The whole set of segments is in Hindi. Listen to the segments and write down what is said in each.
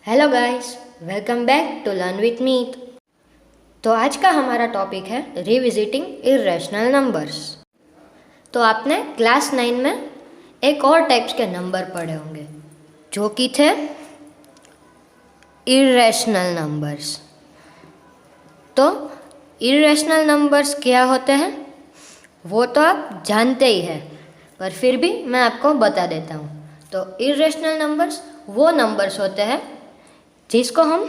Hello guys, welcome back to learn with Meet. तो आज का हमारा टॉपिक है रिविजिटिंग इरेशनल नंबर्स। तो आपने क्लास 9 में एक और टाइप्स के नंबर पढ़े होंगे जो कि थे इरेशनल नंबर्स। तो इरेशनल नंबर्स क्या होते हैं वो तो आप जानते ही हैं, पर फिर भी मैं आपको बता देता हूँ। तो इरेशनल नंबर्स वो नंबर्स होते हैं जिसको हम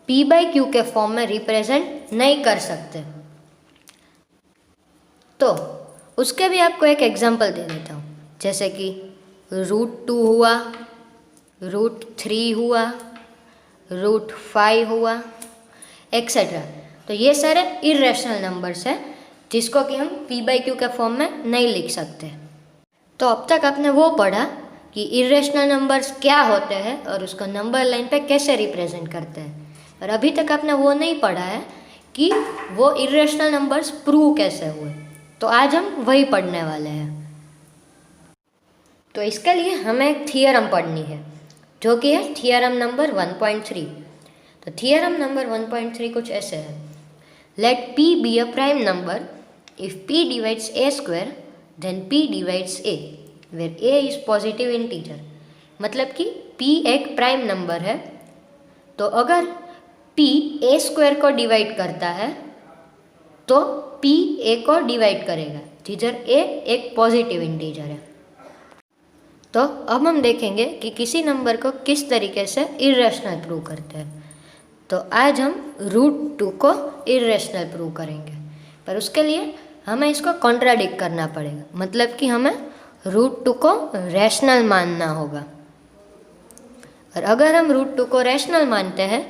p/q के फॉर्म में रिप्रेजेंट नहीं कर सकते। तो उसके भी आपको एक एग्जांपल दे देता हूँ, जैसे कि √2 हुआ, √3 हुआ, √5 हुआ, एक्सेट्रा। तो ये सारे इरेशनल नंबर्स हैं जिसको कि हम p/q के फॉर्म में नहीं लिख सकते। तो अब तक आपने वो पढ़ा कि इरेशनल नंबर्स क्या होते हैं और उसको नंबर लाइन पे कैसे रिप्रेजेंट करते हैं, और अभी तक आपने वो नहीं पढ़ा है कि वो इरेशनल नंबर्स प्रूव कैसे हुए। तो आज हम वही पढ़ने वाले हैं। तो इसके लिए हमें एक थियरम पढ़नी है जो कि है थियरम नंबर 1.3। तो थियरम नंबर 1.3 कुछ ऐसे है। Let p be a prime number if p divides a square then p divides a where a is positive integer. मतलब कि p एक प्राइम नंबर है, तो अगर p a स्क्वायर को डिवाइड करता है तो p a को डिवाइड करेगा, जिधर a एक पॉजिटिव इंटीजर है। तो अब हम देखेंगे कि किसी नंबर को किस तरीके से इरेशनल प्रूव करते हैं। तो आज हम √2 को इरेशनल प्रूव करेंगे, पर उसके लिए हमें इसको कॉन्ट्राडिक्ट करना पड़ेगा। मतलब कि हमें √2 को रैशनल मानना होगा, और अगर हम √2 को रैशनल मानते हैं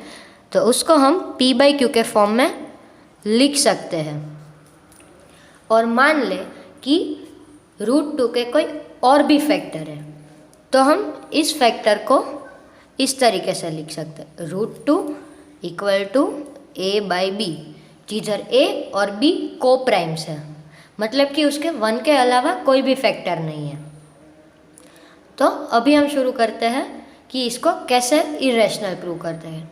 तो उसको हम p/q के फॉर्म में लिख सकते हैं। और मान ले कि √2 के कोई और भी फैक्टर है, तो हम इस फैक्टर को इस तरीके से लिख सकते हैं, √2 = a/b, जिधर a और b को प्राइम्स है। मतलब कि उसके 1 के अलावा कोई भी फैक्टर नहीं है। तो अभी हम शुरू करते हैं कि इसको कैसे इरेशनल प्रूव करते हैं।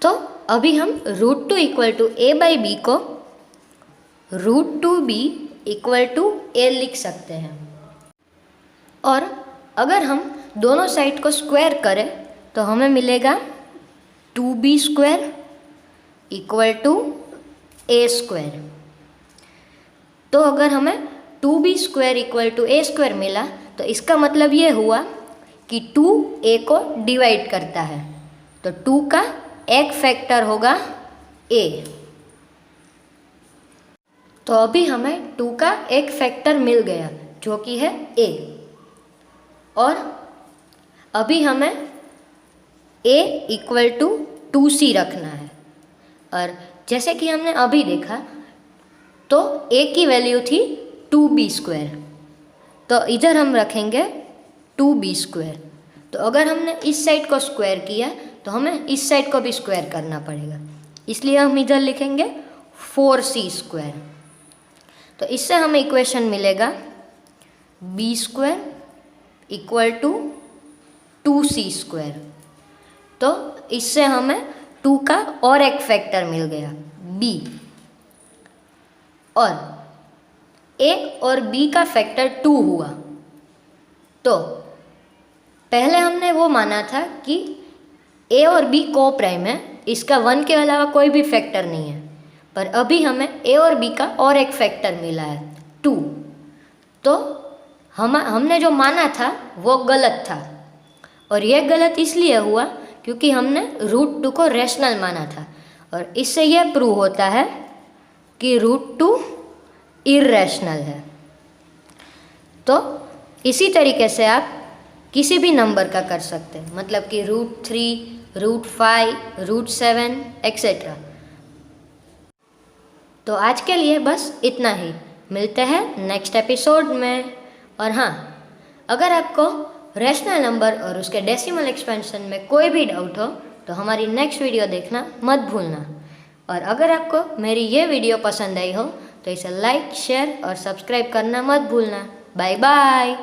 तो अभी हम √2 = a/b को √2b = a लिख सकते हैं। और अगर हम दोनों साइड को स्क्वायर करें तो हमें मिलेगा 2b² = a²। तो अगर हमें 2b² = a² मिला तो इसका मतलब ये हुआ कि 2 a को डिवाइड करता है, तो 2 का एक फैक्टर होगा a। तो अभी हमें 2 का एक फैक्टर मिल गया जो कि है a। और अभी हमें a = 2c रखना है। और जैसे कि हमने अभी देखा तो a की वैल्यू थी 2b², तो इधर हम रखेंगे 2b²। तो अगर हमने इस साइड को स्क्वायर किया तो हमें इस साइड को भी स्क्वायर करना पड़ेगा, इसलिए हम इधर लिखेंगे 4c²। तो इससे हमें इक्वेशन मिलेगा b² = 2c²। तो इससे हमें 2 का और एक फैक्टर मिल गया b, और a और b का फैक्टर 2 हुआ। तो पहले हमने वो माना था कि a और b को प्राइम है, इसका 1 के अलावा कोई भी फैक्टर नहीं है, पर अभी हमें a और b का और एक फैक्टर मिला है 2। तो हमने जो माना था वो गलत था, और ये गलत इसलिए हुआ क्योंकि हमने √2 को रैशनल माना था। और इससे यह प्रूव होता है कि √2 इरेशनल है। तो इसी तरीके से आप किसी भी नंबर का कर सकते हैं, मतलब कि √3, √5, √7 एक्सेट्रा। तो आज के लिए बस इतना ही, मिलते हैं नेक्स्ट एपिसोड में। और हाँ, अगर आपको रैशनल नंबर और उसके डेसिमल एक्सपेंशन में कोई भी डाउट हो तो हमारी नेक्स्ट वीडियो देखना मत भूलना। और अगर आपको मेरी ये वीडियो पसंद आई हो तो इसे लाइक, शेयर और सब्सक्राइब करना मत भूलना। Bye bye.